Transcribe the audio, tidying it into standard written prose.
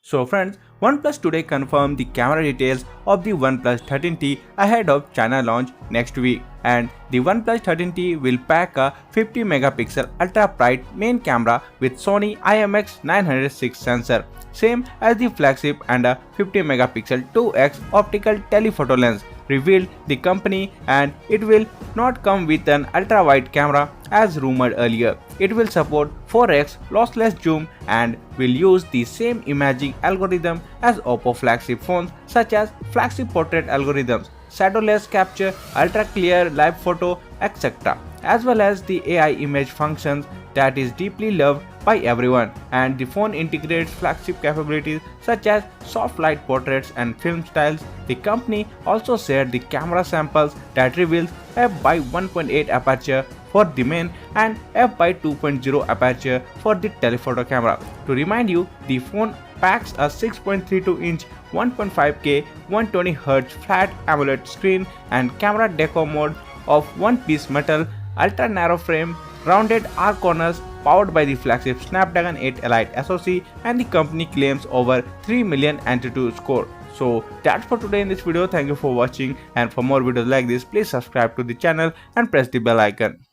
So friends, OnePlus today confirmed the camera details of the OnePlus 13T ahead of China launch next week. And the OnePlus 13T will pack a 50 megapixel ultra bright main camera with Sony IMX906 sensor, same as the flagship, and a 50 megapixel 2x optical telephoto lens, revealed the company, and it will not come with an ultra wide camera as rumored earlier. It will support 4x lossless zoom and will use the same imaging algorithm as Oppo flagship phones, such as flagship portrait algorithms, shadowless capture, ultra clear live photo, etc., as well as the AI image functions that is deeply loved by everyone. And the phone integrates flagship capabilities such as soft light portraits and film styles. The company also shared the camera samples that reveals f/1.8 aperture for the main and f/2.0 aperture for the telephoto camera. To remind you, the phone packs a 6.32-inch 1.5K 120Hz flat AMOLED screen and camera deco mode of one-piece metal, ultra narrow frame, rounded arc corners, powered by the flagship Snapdragon 8 Elite SoC, and the company claims over 3 million Antutu score. So that's for today in this video. Thank you for watching, and for more videos like this, please subscribe to the channel and press the bell icon.